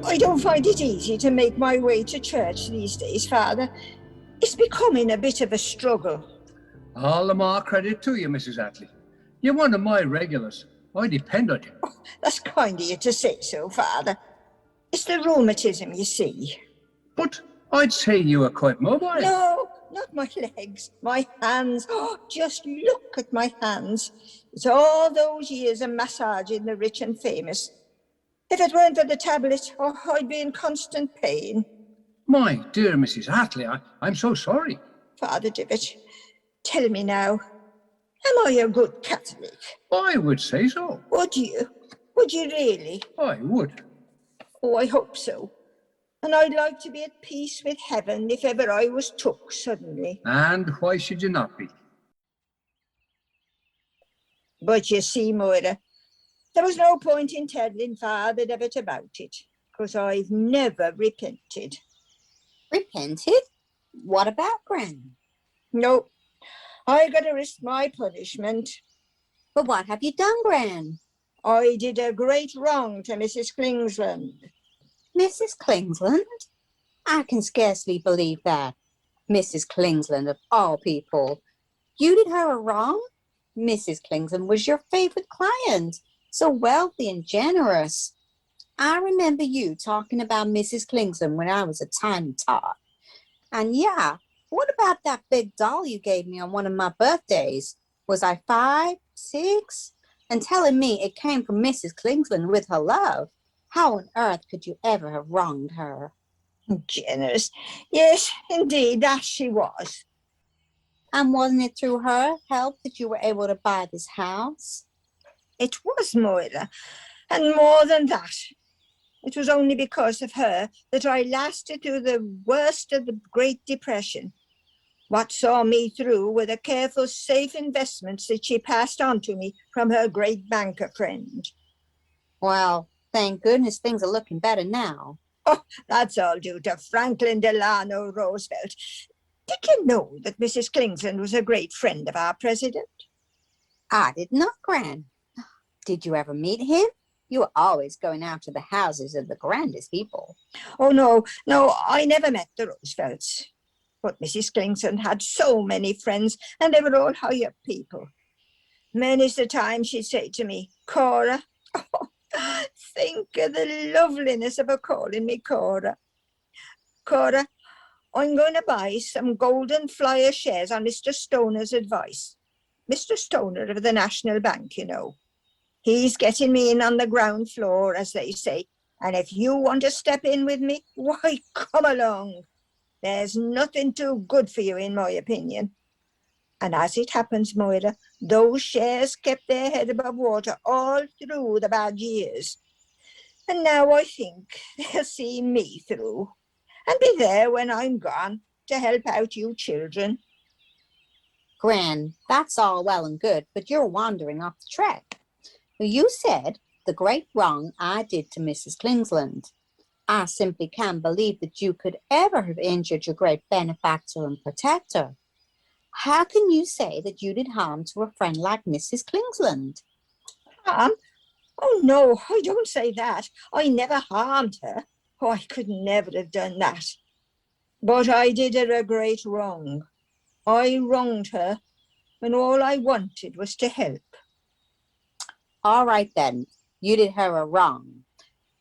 I don't find it easy to make my way to church these days, Father. It's becoming a bit of a struggle. All the more credit to you, Mrs. Attlee. You're one of my regulars. I depend on you. Oh, that's kind of you to say so, Father. It's the rheumatism, you see. But I'd say you are quite mobile. No, not my legs, my hands. Oh, just look at my hands. It's all those years of massaging the rich and famous. If it weren't for the tablet, I'd be in constant pain. My dear Mrs. Attlee, I'm so sorry. Father Divot, tell me now, am I a good Catholic? I would say so. Would you? Would you really? I would. Oh, I hope so. And I'd like to be at peace with heaven if ever I was took suddenly. And why should you not be? But you see, Moira, there was no point in telling Father Divot about it, because I've never repented. Repented? What about, Gran? No, I got to risk my punishment. But what have you done, Gran? I did a great wrong to Mrs. Klingsland. Mrs. Klingsland? I can scarcely believe that. Mrs. Klingsland, of all people. You did her a wrong? Mrs. Klingsland was your favorite client, so wealthy and generous. I remember you talking about Mrs. Klingsland when I was a tiny tot. And yeah, what about that big doll you gave me on one of my birthdays? Was I 5, 6? And telling me it came from Mrs. Klingsland with her love. How on earth could you ever have wronged her? Generous. Yes, indeed, that she was. And wasn't it through her help that you were able to buy this house? It was, Moira. And more than that. It was only because of her that I lasted through the worst of the Great Depression. What saw me through were the careful, safe investments that she passed on to me from her great banker friend. Well, thank goodness things are looking better now. Oh, that's all due to Franklin Delano Roosevelt. Did you know that Mrs. Klingsland was a great friend of our president? I did not, Gran. Did you ever meet him? You were always going out to the houses of the grandest people. Oh, no, I never met the Roosevelts. But Mrs. Klingsland had so many friends, and they were all high-up people. Many's the time she'd say to me, Cora, oh, think of the loveliness of her calling me Cora. Cora, I'm going to buy some Golden Flyer shares on Mr. Stoner's advice. Mr. Stoner of the National Bank, you know. He's getting me in on the ground floor, as they say. And if you want to step in with me, why, come along. There's nothing too good for you, in my opinion. And as it happens, Moira, those shares kept their head above water all through the bad years. And now I think they'll see me through and be there when I'm gone to help out you children. Gran, that's all well and good, but you're wandering off the track. You said the great wrong I did to Mrs. Klingsland. I simply can't believe that you could ever have injured your great benefactor and protector. How can you say that you did harm to a friend like Mrs. Klingsland? Harm? Oh, no, I don't say that. I never harmed her. Oh, I could never have done that. But I did her a great wrong. I wronged her when all I wanted was to help. All right, then. You did her a wrong.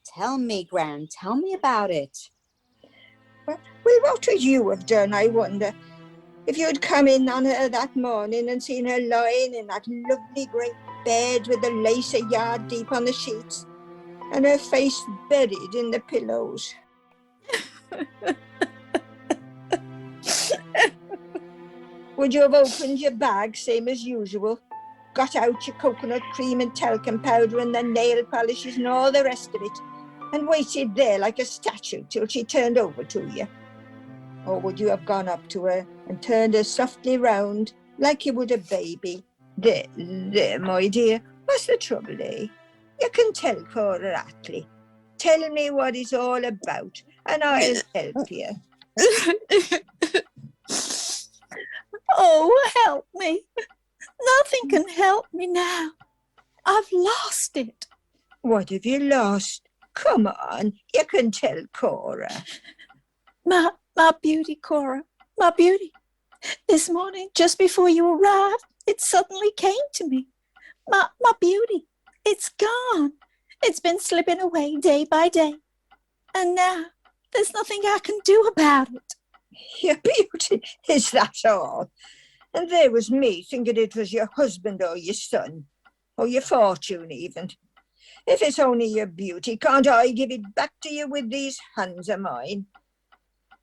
Tell me, Gran, tell me about it. Well, what would you have done, I wonder, if you'd come in on her that morning and seen her lying in that lovely great bed with the lace a yard deep on the sheets and her face buried in the pillows? Would you have opened your bag, same as usual, got out your coconut cream and talcum powder and the nail polishes and all the rest of it, and waited there like a statue till she turned over to you? Or would you have gone up to her and turned her softly round like you would a baby? There, my dear, what's the trouble, eh? You can tell Cora Attlee. Tell me what it's all about, and I'll help you. Oh, help me. Nothing can help me now. I've lost it. What have you lost? come on, you can tell Cora. My beauty, Cora, my beauty. This morning, just before you arrived, it suddenly came to me. My beauty, it's gone. It's been slipping away day by day. And now, there's nothing I can do about it. Your beauty, is that all? And there was me thinking it was your husband or your son, or your fortune even. If it's only your beauty, can't I give it back to you with these hands of mine?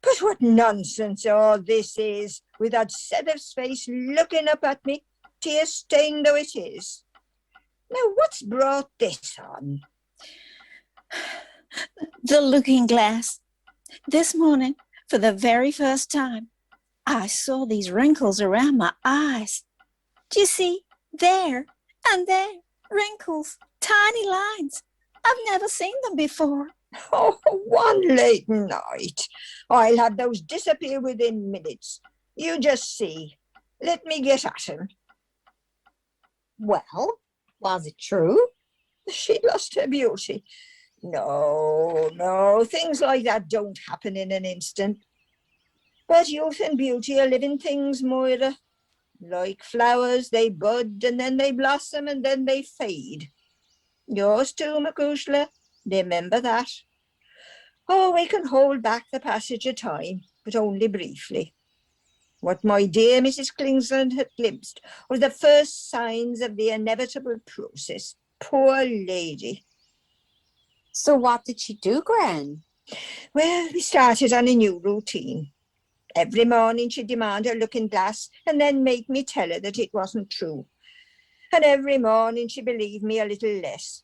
But what nonsense all this is, with that set of face looking up at me, tear-stained though it is. Now, what's brought this on? The looking glass. This morning, for the very first time, I saw these wrinkles around my eyes. Do you see? There and there, wrinkles, tiny lines. I've never seen them before. Oh, one late night. I'll have those disappear within minutes. You just see. Let me get at him. Well, was it true? She lost her beauty. No, things like that don't happen in an instant. But youth and beauty are living things, Moira. Like flowers, they bud and then they blossom and then they fade. Yours too, Macushla. Remember that. Oh, we can hold back the passage of time, but only briefly. What my dear Mrs. Kingsland had glimpsed was the first signs of the inevitable process. Poor lady. So what did she do, Gran? Well, we started on a new routine. Every morning she'd demand her looking-glass and then make me tell her that it wasn't true. And every morning she believed me a little less.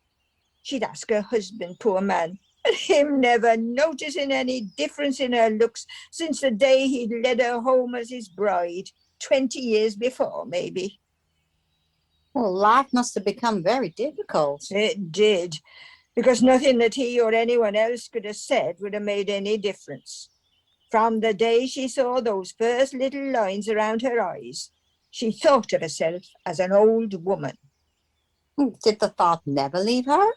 She'd ask her husband, poor man, and him never noticing any difference in her looks since the day he'd led her home as his bride, 20 years before, maybe. Well, life must have become very difficult. It did, because nothing that he or anyone else could have said would have made any difference. From the day she saw those first little lines around her eyes, she thought of herself as an old woman. Did the thought never leave her?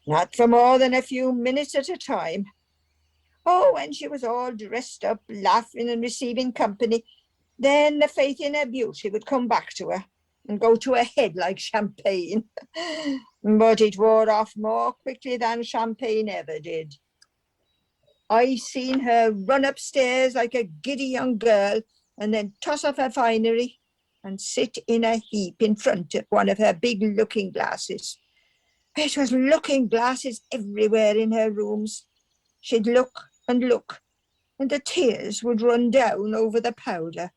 Not for more than a few minutes at a time. Oh, when she was all dressed up, laughing and receiving company, then the faith in her beauty would come back to her and go to her head like champagne. But it wore off more quickly than champagne ever did. I seen her run upstairs like a giddy young girl and then toss off her finery and sit in a heap in front of one of her big looking glasses. It was looking glasses everywhere in her rooms. She'd look, and the tears would run down over the powder.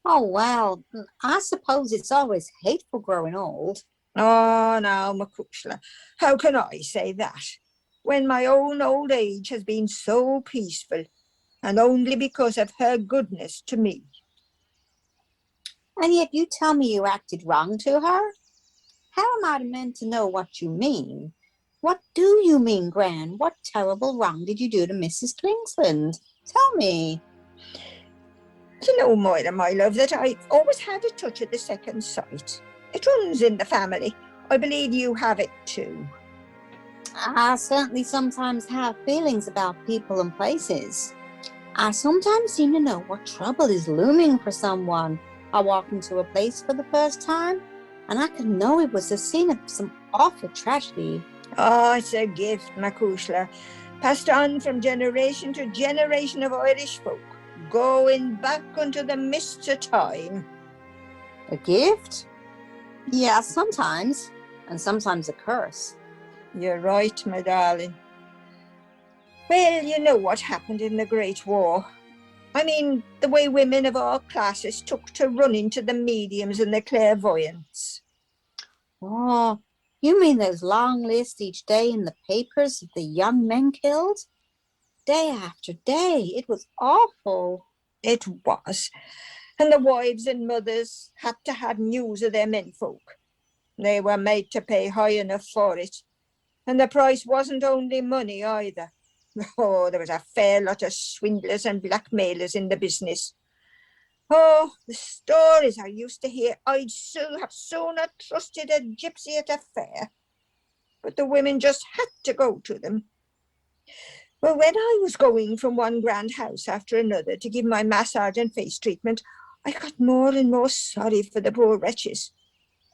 Oh, well, I suppose it's always hateful growing old. Oh, now, Macushla, how can I say that, when my own old age has been so peaceful, and only because of her goodness to me? And yet you tell me you acted wrong to her? How am I meant to know what you mean? What do you mean, Gran? What terrible wrong did you do to Mrs. Kingsland? Tell me. You know, Moira, my love, that I've always had a touch of the second sight. It runs in the family. I believe you have it too. I certainly sometimes have feelings about people and places. I sometimes seem to know what trouble is looming for someone. I walk into a place for the first time, and I can know it was the scene of some awful tragedy. Oh, it's a gift, Macushla, passed on from generation to generation of Irish folk, going back unto the mists of time. A gift? Yeah, sometimes, and sometimes a curse. You're right, my darling. Well, you know what happened in the Great War. I mean, the way women of all classes took to running to the mediums and the clairvoyants. Oh, you mean those long lists each day in the papers of the young men killed? Day after day. It was awful. It was. And the wives and mothers had to have news of their menfolk. They were made to pay high enough for it. And the price wasn't only money either. Oh, there was a fair lot of swindlers and blackmailers in the business. Oh, the stories I used to hear, I'd have sooner trusted a gypsy at a fair. but the women just had to go to them. Well, when I was going from one grand house after another to give my massage and face treatment, I got more and more sorry for the poor wretches.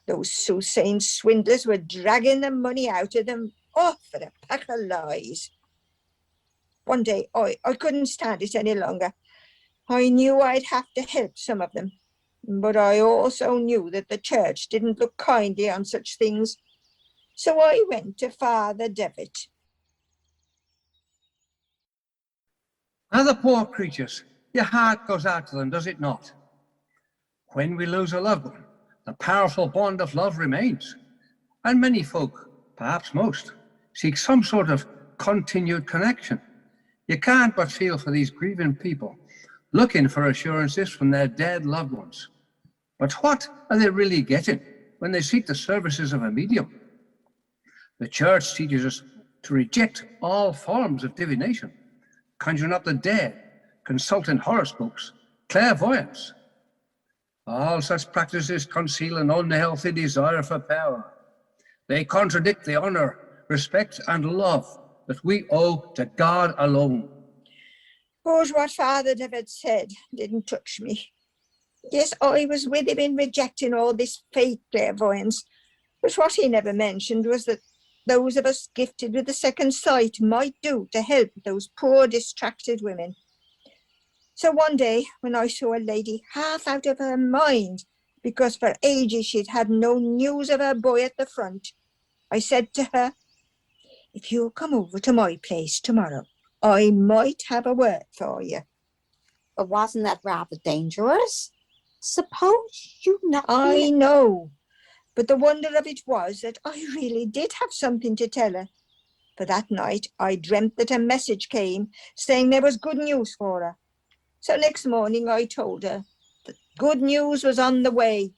Those soothsaying swindlers were dragging the money out of them, for a pack of lies. One day, I couldn't stand it any longer. I knew I'd have to help some of them, but I also knew that the church didn't look kindly on such things. So I went to Father Devitt. And the poor creatures, your heart goes out to them, does it not? When we lose a loved one, the powerful bond of love remains. And many folk, perhaps most, seek some sort of continued connection. You can't but feel for these grieving people, looking for assurances from their dead loved ones. But what are they really getting when they seek the services of a medium? The church teaches us to reject all forms of divination, conjuring up the dead, consulting horoscopes, clairvoyance. All such practices conceal an unhealthy desire for power. They contradict the honor, respect, and love that we owe to God alone. But what Father David said didn't touch me. Yes, I was with him in rejecting all this fake clairvoyance, but what he never mentioned was that those of us gifted with the second sight might do to help those poor distracted women. So one day, when I saw a lady half out of her mind because for ages she'd had no news of her boy at the front, I said to her, "If you'll come over to my place tomorrow, I might have a word for you." But wasn't that rather dangerous? Suppose you not... I know, but the wonder of it was that I really did have something to tell her. For that night, I dreamt that a message came saying there was good news for her. So next morning I told her that good news was on the way.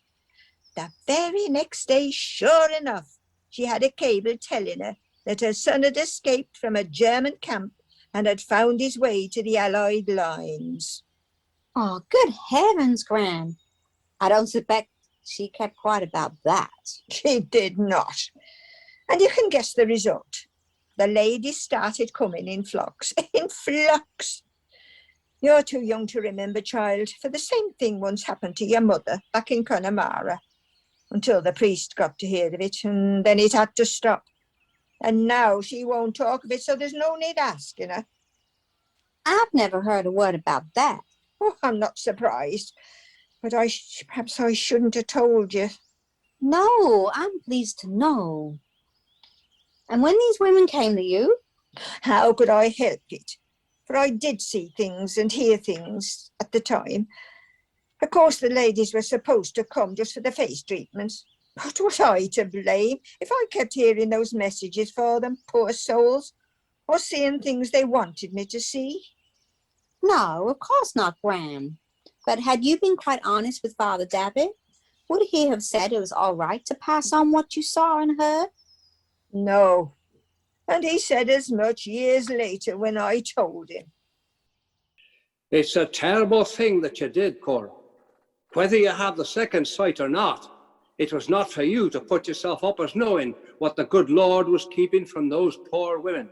The very next day, sure enough, she had a cable telling her that her son had escaped from a German camp and had found his way to the Allied lines. Oh, good heavens, Gran. I don't suspect she kept quiet about that. She did not. And you can guess the result. The ladies started coming in flocks, in flocks. You're too young to remember, child, for the same thing once happened to your mother back in Connemara, until the priest got to hear of it, and then it had to stop. And now she won't talk of it, so there's no need asking her. I've never heard a word about that. Oh, I'm not surprised, but perhaps I shouldn't have told you. No, I'm pleased to know. And when these women came to you? How could I help it? For I did see things and hear things at the time. Of course, the ladies were supposed to come just for the face treatments. But was I to blame if I kept hearing those messages for them, poor souls, or seeing things they wanted me to see? No, of course not, Gran. But had you been quite honest with Father David, would he have said it was all right to pass on what you saw and heard? No. And he said as much years later when I told him. It's a terrible thing that you did, Cora. Whether you have the second sight or not, it was not for you to put yourself up as knowing what the good Lord was keeping from those poor women.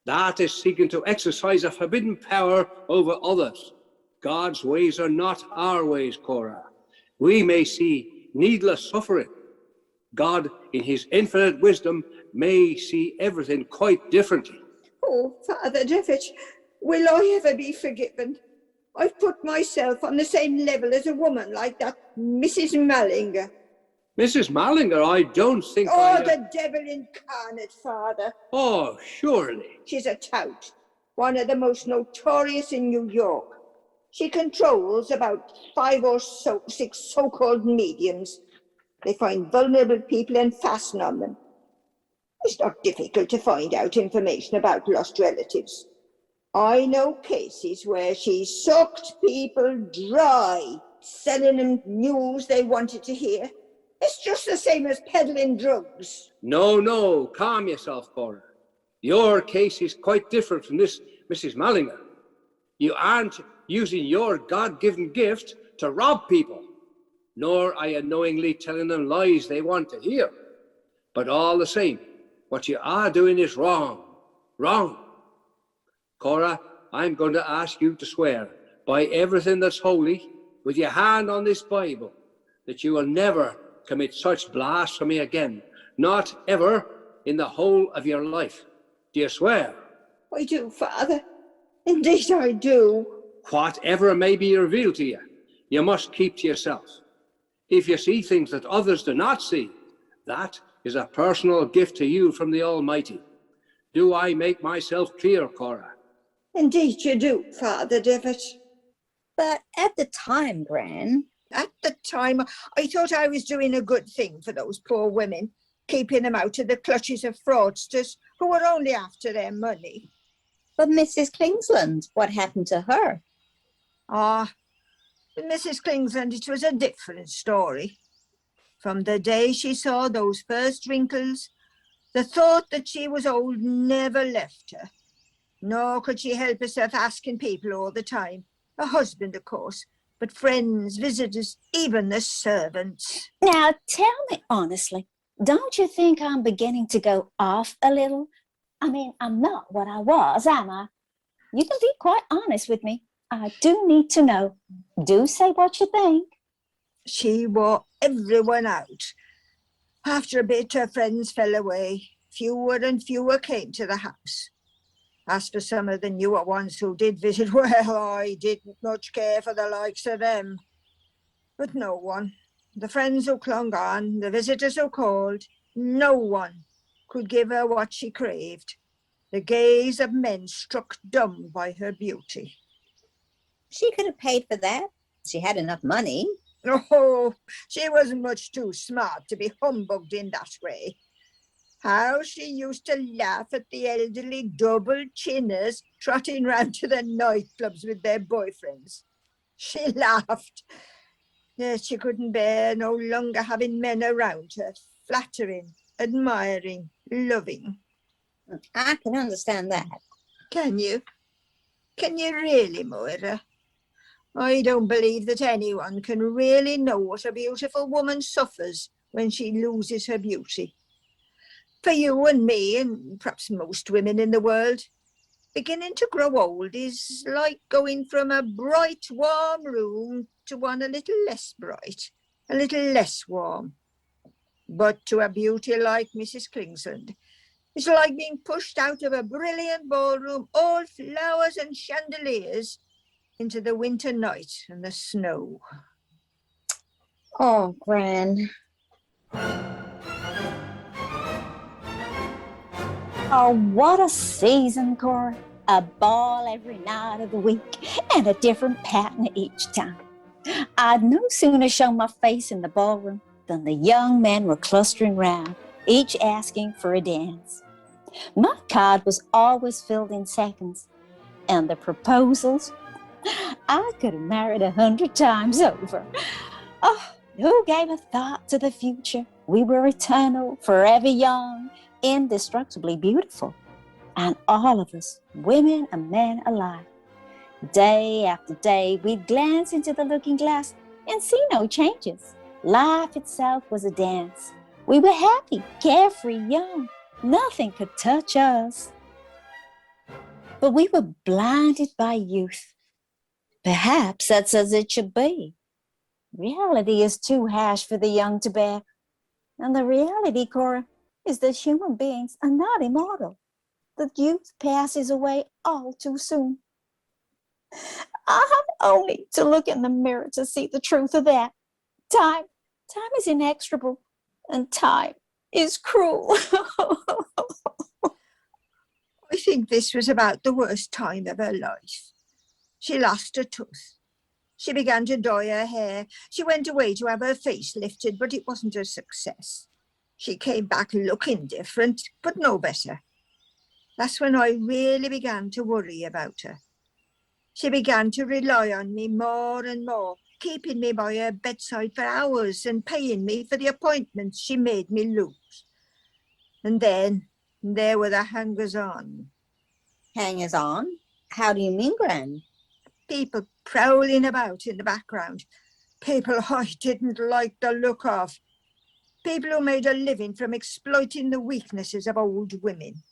That is seeking to exercise a forbidden power over others. God's ways are not our ways, Cora. We may see needless suffering. God, in his infinite wisdom, may see everything quite differently. Oh, Father David, will I ever be forgiven? I've put myself on the same level as a woman like that Mrs. Mallinger. Mrs. Mallinger, I don't think the devil incarnate, Father. Oh, surely. She's a tout, one of the most notorious in New York. She controls about 5 or 6 so-called mediums. They find vulnerable people and fasten on them. It's not difficult to find out information about lost relatives. I know cases where she sucked people dry, selling them news they wanted to hear. It's just the same as peddling drugs. No, calm yourself, Cora. Your case is quite different from this Mrs. Mallinger. You aren't using your God-given gift to rob people, nor are you knowingly telling them lies they want to hear. But all the same, What you are doing is wrong. Wrong. Cora, I'm going to ask you to swear by everything that's holy, with your hand on this Bible, that you will never commit such blasphemy again. Not ever in the whole of your life. Do you swear? I do, Father. Indeed I do. Whatever may be revealed to you, you must keep to yourself. If you see things that others do not see, that is a personal gift to you from the Almighty. Do I make myself clear, Cora? Indeed you do, Father David. But at the time, Gran, At the time, I thought I was doing a good thing for those poor women, keeping them out of the clutches of fraudsters who were only after their money. but Mrs. Kingsland, what happened to her? Ah, with Mrs. Kingsland, it was a different story. From the day she saw those first wrinkles, the thought that she was old never left her. Nor could she help herself asking people all the time. A husband, of course, but friends, visitors, even the servants. Now, tell me honestly, don't you think I'm beginning to go off a little? I mean, I'm not what I was, am I? You can be quite honest with me. I do need to know. Do say what you think. She wore everyone out. After a bit, her friends fell away. Fewer and fewer came to the house. As for some of the newer ones who did visit, well, I didn't much care for the likes of them. But no one, the friends who clung on, the visitors who called, no one could give her what she craved. The gaze of men struck dumb by her beauty. She could have paid for that. She had enough money. Oh, she wasn't much too smart to be humbugged in that way. How she used to laugh at the elderly double-chinners trotting round to the nightclubs with their boyfriends. She laughed. Yes, she couldn't bear no longer having men around her, flattering, admiring, loving. I can understand that. Can you? Can you really, Moira? I don't believe that anyone can really know what a beautiful woman suffers when she loses her beauty. For you and me, and perhaps most women in the world, beginning to grow old is like going from a bright, warm room to one a little less bright, a little less warm. But to a beauty like Mrs. Kingsland, it's like being pushed out of a brilliant ballroom, all flowers and chandeliers, into the winter night and the snow. Oh, Gran. Oh, what a season, Cora. A ball every night of the week and a different pattern each time. I'd no sooner show my face in the ballroom than the young men were clustering round, each asking for a dance. My card was always filled in seconds, and the proposals, I could have married 100 times over. Oh, who gave a thought to the future? We were eternal, forever young, indestructibly beautiful. And all of us, women and men alike, day after day, we'd glance into the looking glass and see no changes. Life itself was a dance. We were happy, carefree, young. Nothing could touch us. But we were blinded by youth. Perhaps that's as it should be. Reality is too harsh for the young to bear. And the reality, Cora, is that human beings are not immortal. That youth passes away all too soon. I have only to look in the mirror to see the truth of that. Time is inexorable, and time is cruel. I think this was about the worst time of her life. She lost her tooth. She began to dye her hair. She went away to have her face lifted, but it wasn't a success. She came back looking different, but no better. That's when I really began to worry about her. She began to rely on me more and more, keeping me by her bedside for hours and paying me for the appointments she made me lose. And then there were the hangers-on. Hangers-on? How do you mean, Gran? People prowling about in the background. People I didn't like the look of. People who made a living from exploiting the weaknesses of old women.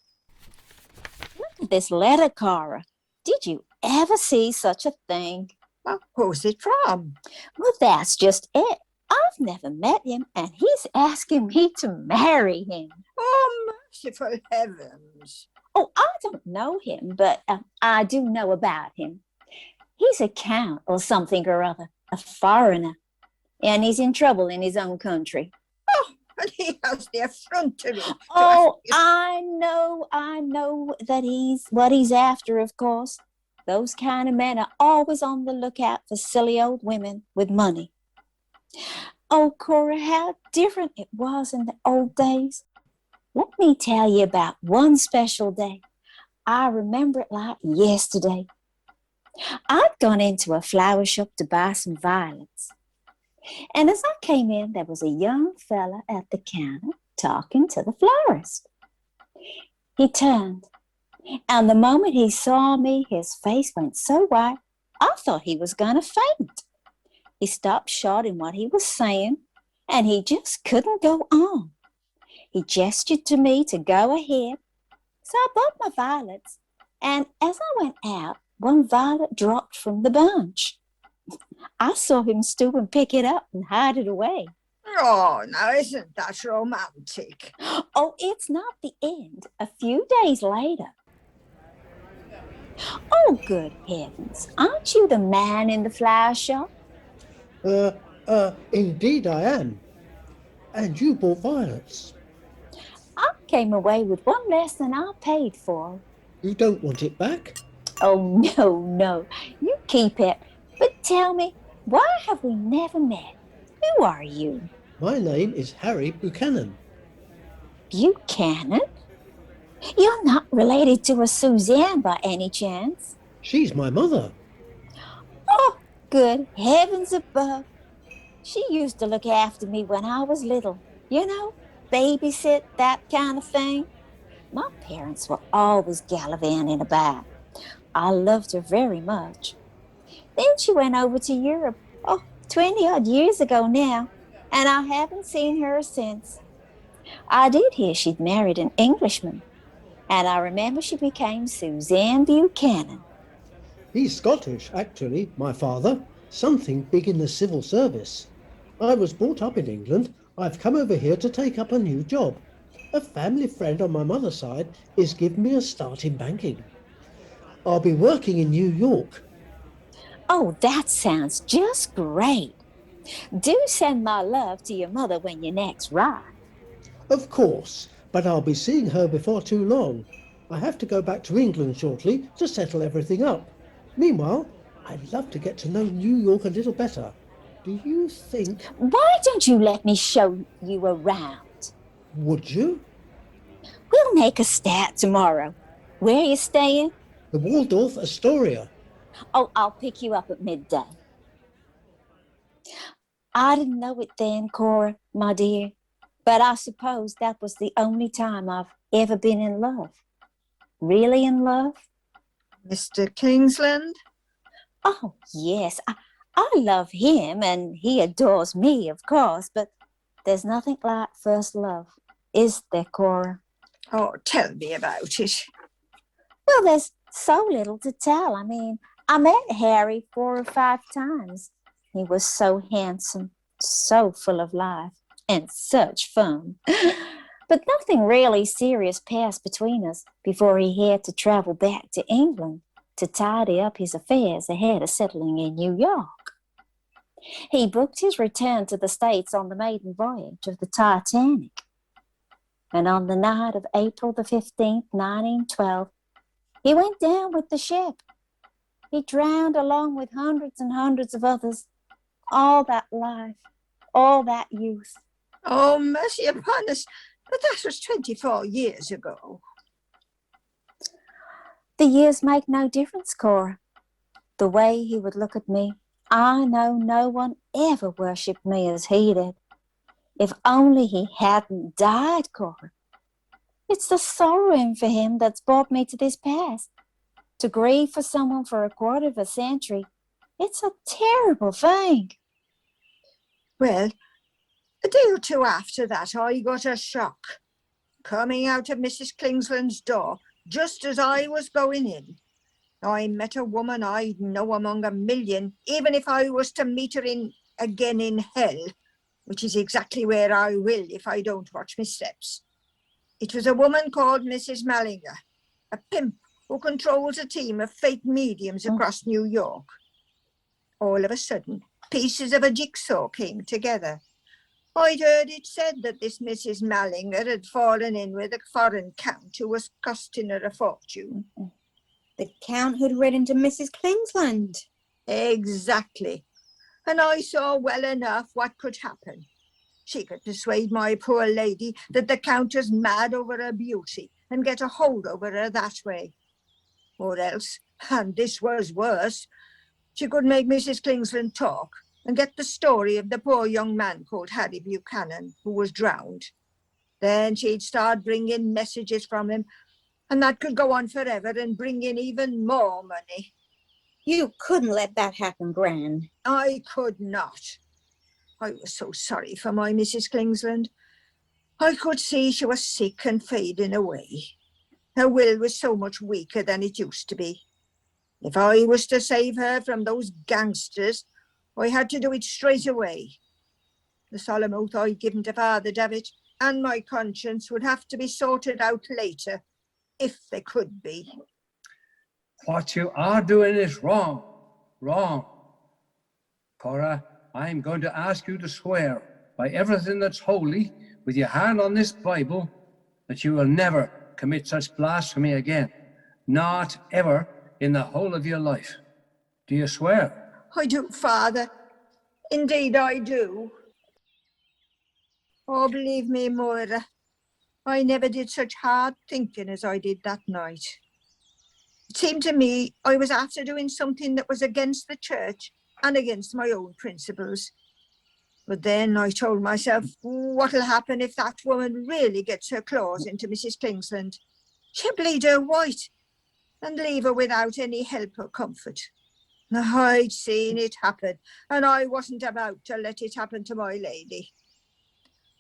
Look at this letter, Cora. Did you ever see such a thing? Well, who's it from? Well, that's just it. I've never met him, and he's asking me to marry him. Oh, merciful heavens. Oh, I don't know him, but I do know about him. He's a count or something or other, a foreigner, and he's in trouble in his own country. Oh, and he has the effrontery. Oh, I know that he's what he's after, of course. Those kind of men are always on the lookout for silly old women with money. Oh, Cora, how different it was in the old days. Let me tell you about one special day. I remember it like yesterday. I'd gone into a flower shop to buy some violets. And as I came in, there was a young fella at the counter talking to the florist. He turned, and the moment he saw me, his face went so white, I thought he was going to faint. He stopped short in what he was saying, and he just couldn't go on. He gestured to me to go ahead, so I bought my violets, and as I went out, one violet dropped from the bunch. I saw him stoop and pick it up and hide it away. Oh, now isn't that romantic? Oh, it's not the end. A few days later. Oh, good heavens. Aren't you the man in the flower shop? Indeed I am. And you bought violets. I came away with one less than I paid for. You don't want it back? Oh, no. You keep it. But tell me, why have we never met? Who are you? My name is Harry Buchanan. Buchanan? You're not related to a Suzanne by any chance? She's my mother. Oh, good heavens above. She used to look after me when I was little. You know, babysit, that kind of thing. My parents were always gallivanting about. I loved her very much. Then she went over to Europe, 20-odd years ago now, and I haven't seen her since. I did hear she'd married an Englishman, and I remember she became Suzanne Buchanan. He's Scottish, actually, my father. Something big in the civil service. I was brought up in England. I've come over here to take up a new job. A family friend on my mother's side is giving me a start in banking. I'll be working in New York. Oh, that sounds just great. Do send my love to your mother when you next ride. Of course, but I'll be seeing her before too long. I have to go back to England shortly to settle everything up. Meanwhile, I'd love to get to know New York a little better. Do you think... Why don't you let me show you around? Would you? We'll make a start tomorrow. Where are you staying? The Waldorf Astoria. Oh, I'll pick you up at midday. I didn't know it then, Cora, my dear, but I suppose that was the only time I've ever been in love. Really in love? Mr. Kingsland? Oh, yes, I love him and he adores me, of course, but there's nothing like first love, is there, Cora? Oh, tell me about it. Well, there's so little to tell. I mean, I met Harry 4 or 5 times. He was so handsome, so full of life, and such fun. But nothing really serious passed between us before he had to travel back to England to tidy up his affairs ahead of settling in New York. He booked his return to the States on the maiden voyage of the Titanic. And on the night of April the 15th, 1912, he went down with the ship. He drowned along with hundreds and hundreds of others. All that life, all that youth. Oh, mercy upon us. But that was 24 years ago. The years make no difference, Cora. The way he would look at me, I know no one ever worshipped me as he did. If only he hadn't died, Cora. It's the sorrowing for him that's brought me to this pass. To grieve for someone for a quarter of a century, it's a terrible thing. Well, A day or two after that, I got a shock. Coming out of Mrs. Klingsland's door, just as I was going in, I met a woman I'd know among a million, even if I was to meet her again in hell, which is exactly where I will if I don't watch my steps. It was a woman called Mrs. Mallinger, a pimp who controls a team of fake mediums across New York. All of a sudden, pieces of a jigsaw came together. I'd heard it said that this Mrs. Mallinger had fallen in with a foreign count who was costing her a fortune. The count who'd written to Mrs. Klingsland. Exactly. And I saw well enough what could happen. She could persuade my poor lady that the count was mad over her beauty and get a hold over her that way. Or else, and this was worse, she could make Mrs. Klingsland talk and get the story of the poor young man called Harry Buchanan, who was drowned. Then she'd start bringing messages from him, and that could go on forever and bring in even more money. You couldn't let that happen, Gran. I could not. I was so sorry for my Mrs. Klingsland. I could see she was sick and fading away. Her will was so much weaker than it used to be. If I was to save her from those gangsters, I had to do it straight away. The solemn oath I'd given to Father Davitt and my conscience would have to be sorted out later, if they could be. What you are doing is wrong, wrong. Cora, I'm going to ask you to swear by everything that's holy, with your hand on this Bible, that you will never commit such blasphemy again. Not ever in the whole of your life. Do you swear? I do, Father. Indeed, I do. Oh, believe me, Moira, I never did such hard thinking as I did that night. It seemed to me I was after doing something that was against the church and against my own principles. But then I told myself, what'll happen if that woman really gets her claws into Mrs. Klingsland? She'll bleed her white and leave her without any help or comfort. Now, I'd seen it happen, and I wasn't about to let it happen to my lady.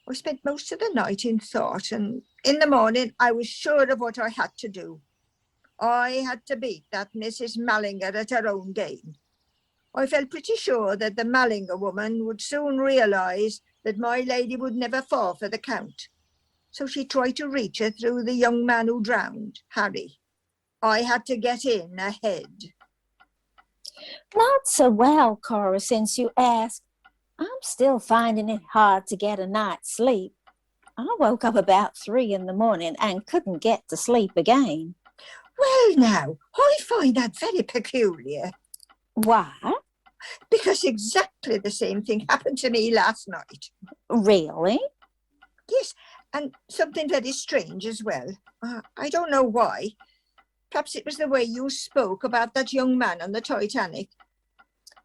I spent most of the night in thought, and in the morning I was sure of what I had to do. I had to beat that Mrs. Mallinger at her own game. I felt pretty sure that the Mallinger woman would soon realise that my lady would never fall for the count. So she tried to reach her through the young man who drowned, Harry. I had to get in ahead. Not so well, Cora, since you asked. I'm still finding it hard to get a night's sleep. I woke up about 3 in the morning and couldn't get to sleep again. Well, now, I find that very peculiar. Why? Because exactly the same thing happened to me last night. Really? Yes, and something very strange as well. I don't know why. Perhaps it was the way you spoke about that young man on the Titanic.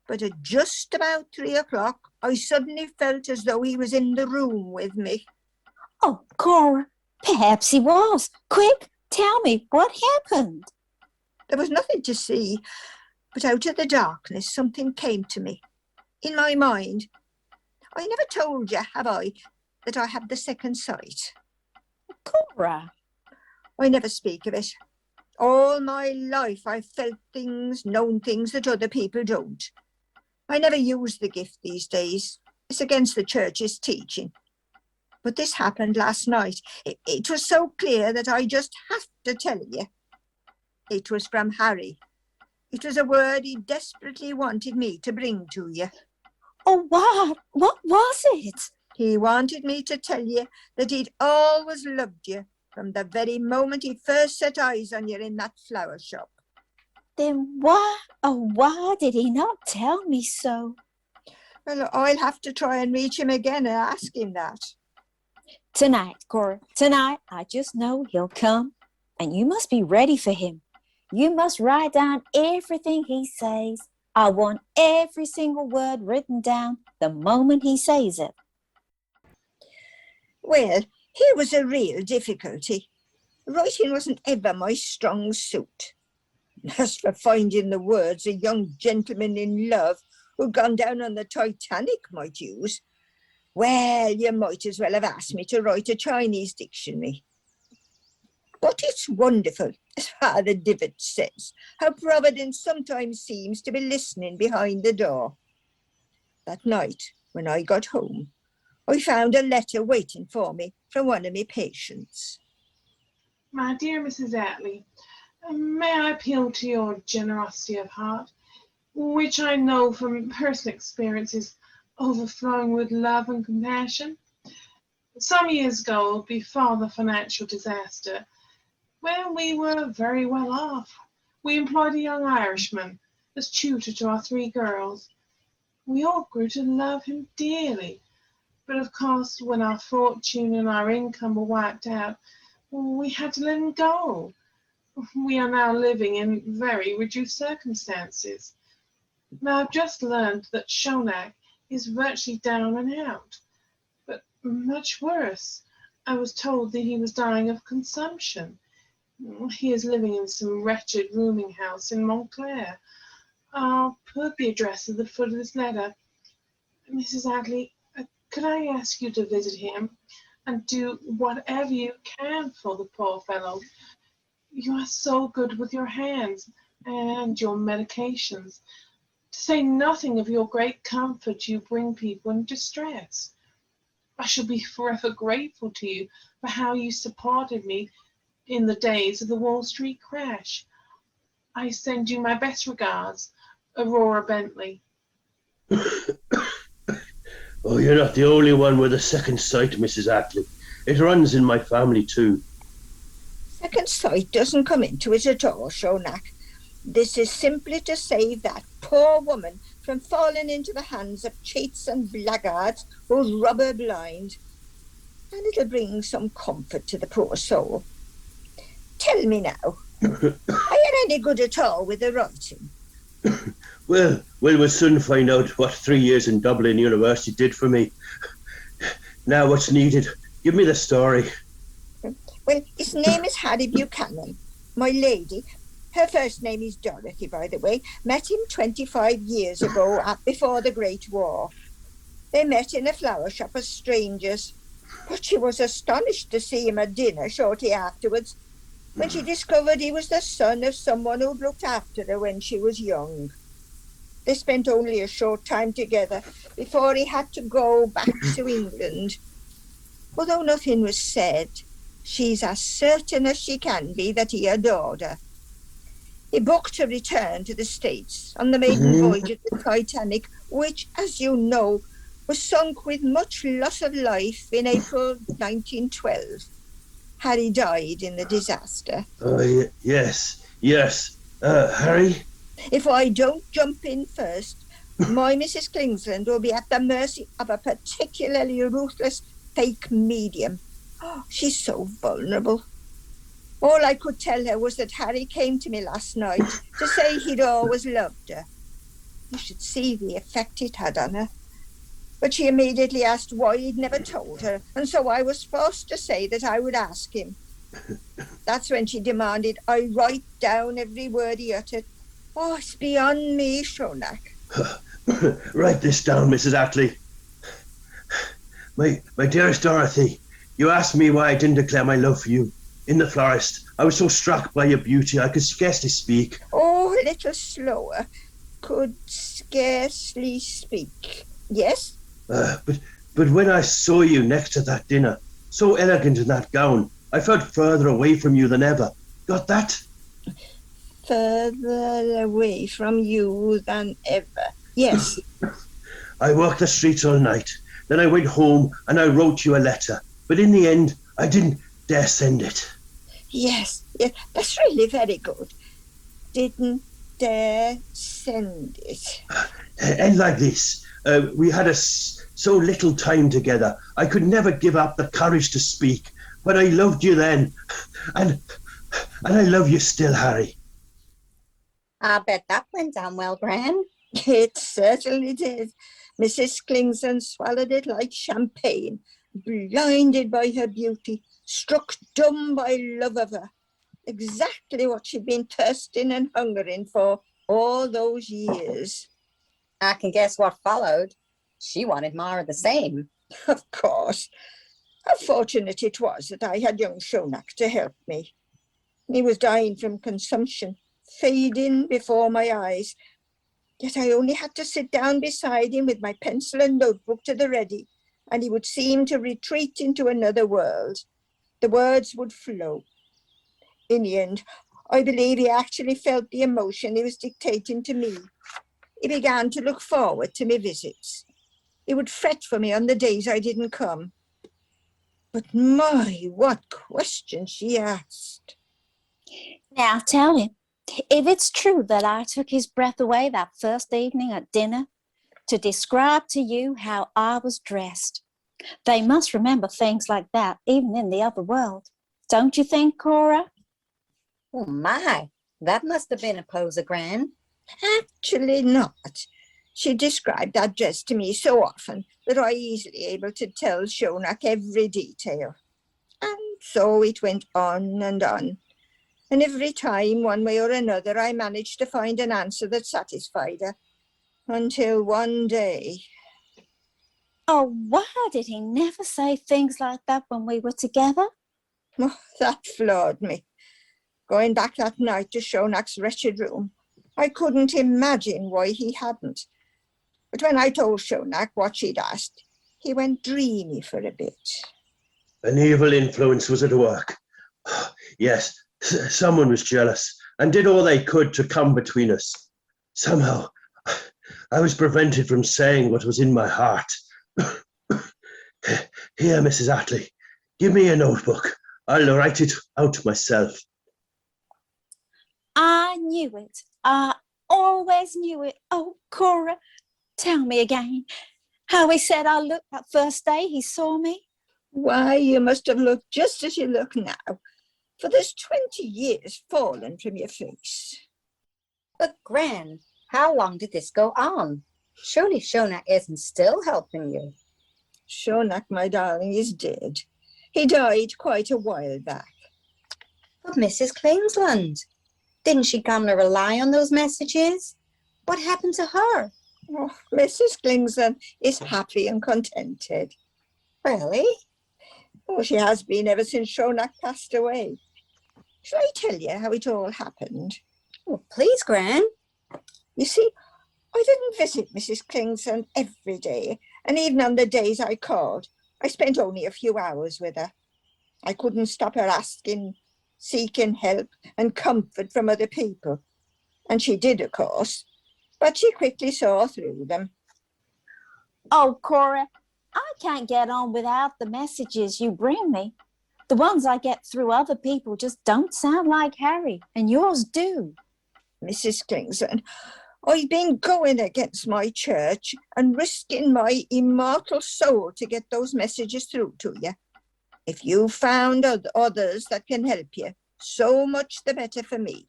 But at just about 3 o'clock, I suddenly felt as though he was in the room with me. Oh, Cora, perhaps he was. Quick, tell me, what happened? There was nothing to see, but out of the darkness, something came to me. In my mind, I never told you, have I, that I have the second sight? Cora. I never speak of it. All my life I've felt things, known things that other people don't. I never use the gift these days. It's against the church's teaching. But this happened last night. It was so clear that I just have to tell you. It was from Harry. It was a word he desperately wanted me to bring to you. Oh, what? What was it? He wanted me to tell you that he'd always loved you from the very moment he first set eyes on you in that flower shop. Then why did he not tell me so? Well, I'll have to try and reach him again and ask him that. Tonight, Cora, tonight, I just know he'll come, and you must be ready for him. You must write down everything he says. I want every single word written down the moment he says it. Well, here was a real difficulty. Writing wasn't ever my strong suit. As for finding the words a young gentleman in love who'd gone down on the Titanic might use, Well, you might as well have asked me to write a Chinese dictionary. But it's wonderful, as Father Divot says, how Providence sometimes seems to be listening behind the door. That night, when I got home, I found a letter waiting for me from one of my patients. My dear Mrs. Attley, may I appeal to your generosity of heart, which I know from personal experience is overflowing with love and compassion? Some years ago, before the financial disaster, when we were very well off, we employed a young Irishman as tutor to our 3 girls. We all grew to love him dearly, but of course, when our fortune and our income were wiped out, we had to let him go. We are now living in very reduced circumstances. Now, I've just learned that Shonak is virtually down and out, but much worse. I was told that he was dying of consumption. He is living in some wretched rooming house in Montclair. I'll put the address at the foot of this letter. Mrs. Attley, could I ask you to visit him and do whatever you can for the poor fellow? You are so good with your hands and your medications, to say nothing of your great comfort you bring people in distress. I shall be forever grateful to you for how you supported me in the days of the Wall Street crash. I send you my best regards, Aurora Bentley. Oh, you're not the only one with a second sight, Mrs. Attley. It runs in my family too. Second sight doesn't come into it at all, Shonak. This is simply to save that poor woman from falling into the hands of cheats and blackguards who'll rub her blind. And it'll bring some comfort to the poor soul. Tell me now, are you any good at all with the writing? Well, we'll soon find out what 3 years in Dublin University did for me. Now what's needed? Give me the story. Well, his name is Harry Buchanan. My lady, her first name is Dorothy, by the way, met him 25 years ago before the Great War. They met in a flower shop as strangers, but she was astonished to see him at dinner shortly afterwards, when she discovered he was the son of someone who'd looked after her when she was young. They spent only a short time together before he had to go back to England. Although nothing was said, she's as certain as she can be that he adored her. He booked a return to the States on the maiden voyage of the Titanic, which, as you know, was sunk with much loss of life in April 1912. Harry died in the disaster. Oh, yes. Harry? If I don't jump in first, my Mrs. Klingsland will be at the mercy of a particularly ruthless fake medium. Oh, she's so vulnerable. All I could tell her was that Harry came to me last night to say he'd always loved her. You should see the effect it had on her. But she immediately asked why he'd never told her, and so I was forced to say that I would ask him. That's when she demanded I write down every word he uttered. Oh, it's beyond me, Shonak. Write this down, Mrs. Attley. My dearest Dorothy, you asked me why I didn't declare my love for you. In the florist, I was so struck by your beauty I could scarcely speak. Oh, a little slower. Could scarcely speak. Yes? But when I saw you next to that dinner, so elegant in that gown, I felt further away from you than ever. Got that? Further away from you than ever. Yes. I walked the streets all night. Then I went home and I wrote you a letter. But in the end, I didn't dare send it. Yes, that's really very good. Didn't dare send it. And like this, we had so little time together. I could never give up the courage to speak. But I loved you then. And I love you still, Harry. I bet that went down well, Gran. It certainly did. Mrs. Klingsland swallowed it like champagne, blinded by her beauty, struck dumb by love of her. Exactly what she'd been thirsting and hungering for all those years. I can guess what followed. She wanted more of the same. Of course. How fortunate it was that I had young Shonak to help me. He was dying from consumption, fading before my eyes. Yet I only had to sit down beside him with my pencil and notebook to the ready, and he would seem to retreat into another world. The words would flow. In the end, I believe he actually felt the emotion he was dictating to me. He began to look forward to my visits. He would fret for me on the days I didn't come. But my, what questions she asked. Now tell him, if it's true that I took his breath away that first evening at dinner, to describe to you how I was dressed. They must remember things like that, even in the other world. Don't you think, Cora? Oh my, that must have been a poser, Gran. Actually not. She described that dress to me so often that I easily able to tell Shonak every detail. And so it went on. And every time, one way or another, I managed to find an answer that satisfied her. Until one day... Oh, why did he never say things like that when we were together? Oh, that floored me. Going back that night to Shonak's wretched room, I couldn't imagine why he hadn't. But when I told Shonak what she'd asked, he went dreamy for a bit. An evil influence was at work. Yes, someone was jealous and did all they could to come between us. Somehow, I was prevented from saying what was in my heart. Here, Mrs. Attley, give me a notebook. I'll write it out myself. I knew it. I always knew it. Oh, Cora, tell me again how he said I looked that first day he saw me. Why, you must have looked just as you look now, for there's 20 years fallen from your face. But Gran, how long did this go on? Surely Shonak isn't still helping you. Shonak, my darling, is dead. He died quite a while back. But Mrs. Kingsland, didn't she come to rely on those messages? What happened to her? Oh, Mrs. Kingsland is happy and contented. Really? Oh, she has been ever since Shonak passed away. Shall I tell you how it all happened? Oh, please, Gran. You see, I didn't visit Mrs. Kingsland every day, and even on the days I called, I spent only a few hours with her. I couldn't stop her asking, seeking help and comfort from other people. And she did, of course, but she quickly saw through them. Oh, Cora, I can't get on without the messages you bring me. The ones I get through other people just don't sound like Harry, and yours do. Mrs. Kingsland, I've been going against my church and risking my immortal soul to get those messages through to you. If you found others that can help you, so much the better for me.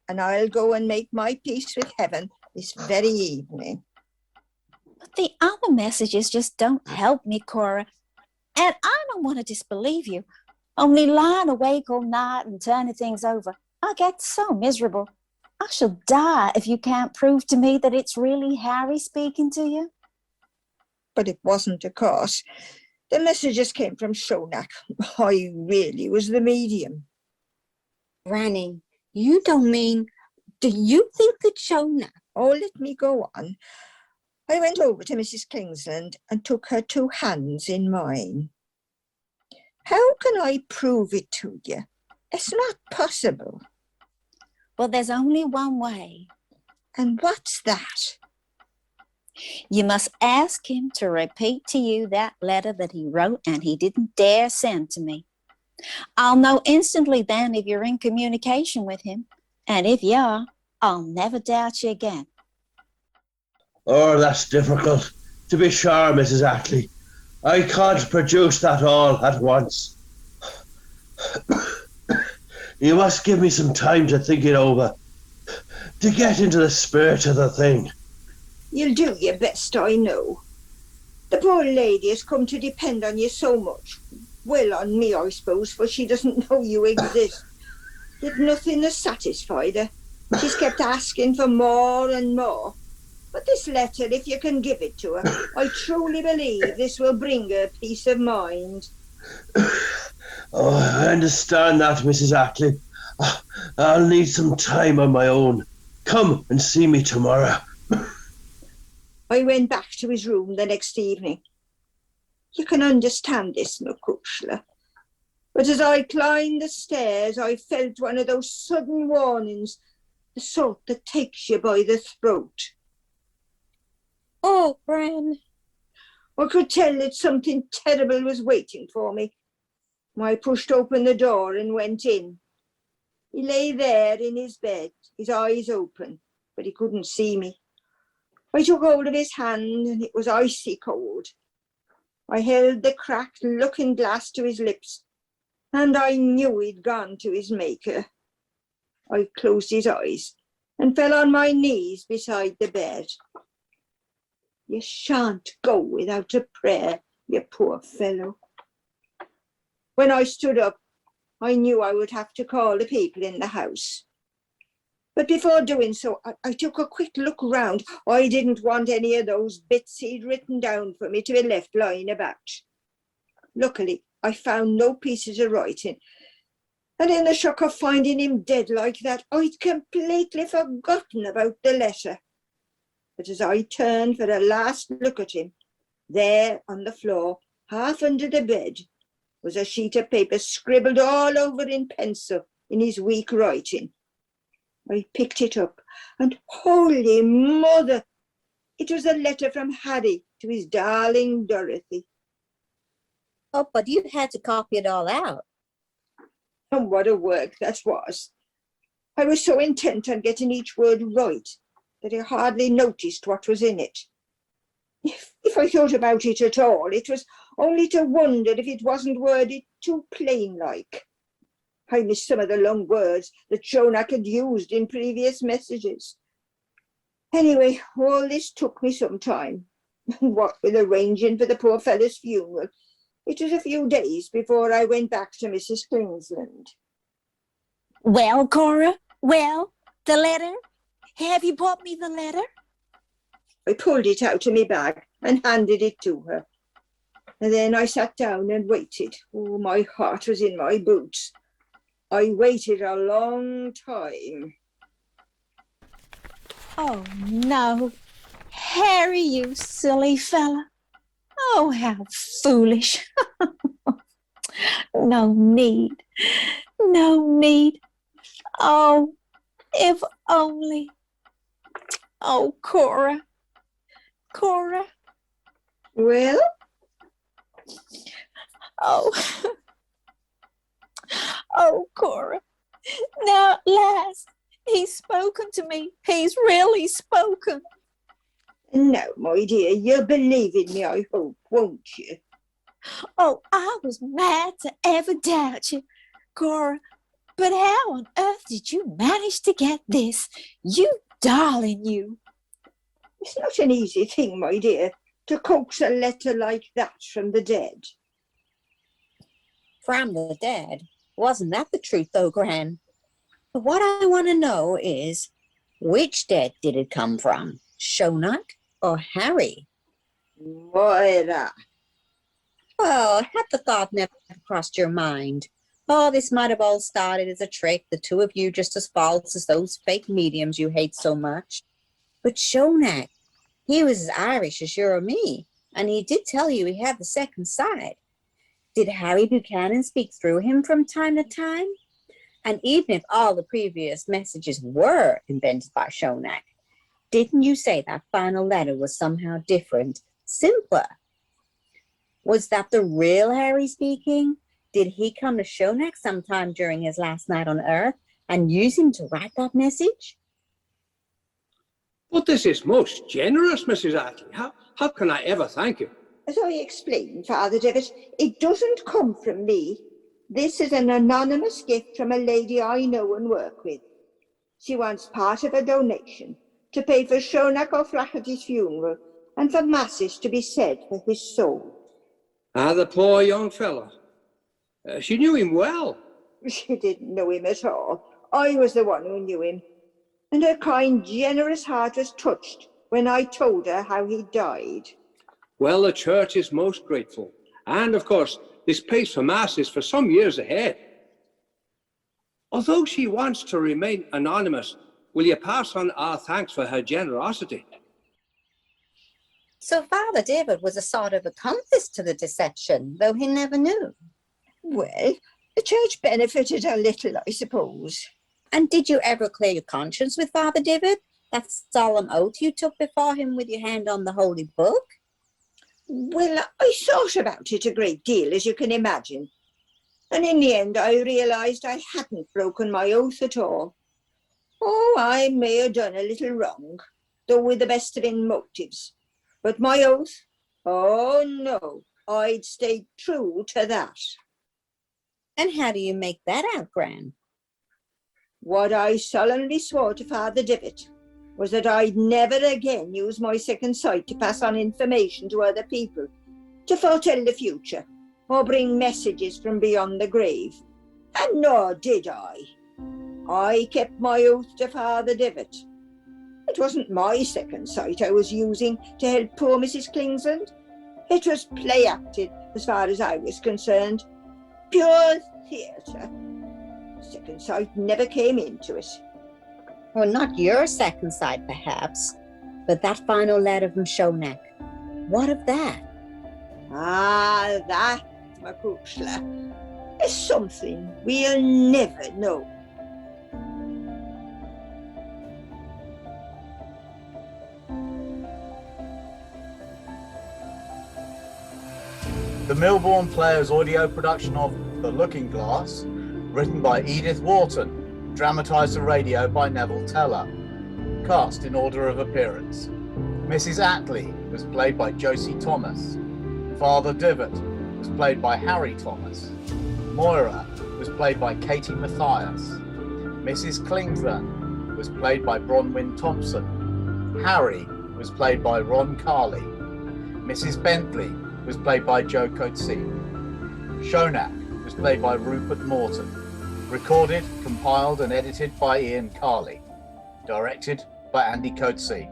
And I'll go and make my peace with heaven this very evening. But the other messages just don't help me, Cora. And I don't want to disbelieve you. Only lying awake all night and turning things over, I get so miserable. I shall die if you can't prove to me that it's really Harry speaking to you. But it wasn't, of course. The messages came from Shonak. I really was the medium. Granny, you don't mean... Do you think that Shonak... Oh, let me go on. I went over to Mrs. Kingsland and took her two hands in mine. How can I prove it to you? It's not possible. Well, there's only one way. And what's that? You must ask him to repeat to you that letter that he wrote and he didn't dare send to me. I'll know instantly then if you're in communication with him. And if you are, I'll never doubt you again. Oh, that's difficult. To be sure, Mrs. Attley. I can't produce that all at once. You must give me some time to think it over, to get into the spirit of the thing. You'll do your best, I know. The poor lady has come to depend on you so much. Well, on me, I suppose, for she doesn't know you exist. Yet nothing has satisfied her. She's kept asking for more and more. But this letter, if you can give it to her, I truly believe this will bring her peace of mind. Oh, I understand that, Mrs. Ackley. I'll need some time on my own. Come and see me tomorrow. I went back to his room the next evening. You can understand this, Macushla. But as I climbed the stairs, I felt one of those sudden warnings, the sort that takes you by the throat. Oh, Gran. I could tell that something terrible was waiting for me. I pushed open the door and went in. He lay there in his bed, his eyes open, but he couldn't see me. I took hold of his hand and it was icy cold. I held the cracked looking glass to his lips and I knew he'd gone to his maker. I closed his eyes and fell on my knees beside the bed. You shan't go without a prayer, you poor fellow. When I stood up, I knew I would have to call the people in the house. But before doing so, I took a quick look round. I didn't want any of those bits he'd written down for me to be left lying about. Luckily, I found no pieces of writing. And in the shock of finding him dead like that, I'd completely forgotten about the letter. But as I turned for a last look at him, there on the floor, half under the bed, was a sheet of paper scribbled all over in pencil in his weak writing. I picked it up and, holy mother, it was a letter from Harry to his darling Dorothy. Oh, but you had to copy it all out. And what a work that was. I was so intent on getting each word right that I hardly noticed what was in it. If I thought about it at all, it was only to wonder if it wasn't worded too plain-like. I missed some of the long words that Shonak had used in previous messages. Anyway, all this took me some time. What with arranging for the poor fellow's funeral, it was a few days before I went back to Mrs. Kingsland. Well, Cora, well, the letter? Have you brought me the letter? I pulled it out of my bag and handed it to her. And then I sat down and waited. Oh, my heart was in my boots. I waited a long time. Oh, no. Harry, you silly fella. Oh, how foolish. No need. No need. Oh, if only. Oh, Cora. Cora. Well? Oh. Oh, Cora. Now at last, he's spoken to me. He's really spoken. Now, my dear, you'll believe in me, I hope, won't you? Oh, I was mad to ever doubt you, Cora. But how on earth did you manage to get this? You darling, you. It's not an easy thing, my dear, to coax a letter like that from the dead. From the dead? Wasn't that the truth, though, Gran? But what I want to know is, which dead did it come from? Shonak or Harry? Moira. Well, had the thought never crossed your mind? Oh, this might have all started as a trick, the two of you just as false as those fake mediums you hate so much. But Shonak, he was as Irish as you or me, and he did tell you he had the second side. Did Harry Buchanan speak through him from time to time? And even if all the previous messages were invented by Shonak, didn't you say that final letter was somehow different, simpler? Was that the real Harry speaking? Did he come to Shonak sometime during his last night on Earth and use him to write that message? But this is most generous, Mrs. Ackley. How can I ever thank you? As I explained, Father David, it doesn't come from me. This is an anonymous gift from a lady I know and work with. She wants part of a donation to pay for Shonak O'Flaherty's funeral and for masses to be said for his soul. Ah, the poor young fellow. She knew him well. She didn't know him at all. I was the one who knew him. And her kind, generous heart was touched when I told her how he died. Well, the church is most grateful. And of course, this pays for masses for some years ahead. Although she wants to remain anonymous, will you pass on our thanks for her generosity? So Father David was a sort of accomplice to the deception, though he never knew. Well, the church benefited a little, I suppose. And did you ever clear your conscience with Father David? That solemn oath you took before him with your hand on the holy book? Well, I thought about it a great deal, as you can imagine. And in the end, I realised I hadn't broken my oath at all. Oh, I may have done a little wrong, though with the best of motives. But my oath, oh no, I'd stayed true to that. And how do you make that out, Gran? What I solemnly swore to Father Divot was that I'd never again use my second sight to pass on information to other people, to foretell the future, or bring messages from beyond the grave. And nor did I. I kept my oath to Father Divot. It wasn't my second sight I was using to help poor Mrs. Kingsland. It was play acted as far as I was concerned. Pure theatre. Second sight never came into it. Well, not your second sight, perhaps, but that final letter from Shonak. What of that? Ah, that, Macushla, is something we'll never know. The Milborne Players audio production of The Looking Glass, written by Edith Wharton, dramatised to radio by Neville Teller. Cast in order of appearance. Mrs. Attlee was played by Josie Thomas. Father Divot was played by Harry Thomas. Moira was played by Katie Mathias. Mrs. Clingthorne was played by Bronwyn Thompson. Harry was played by Ron Carley. Mrs. Bentley was played by Joe Coetzee. Shonak was played by Rupert Morton. Recorded, compiled and edited by Ian Carley. Directed by Andy Coetzee.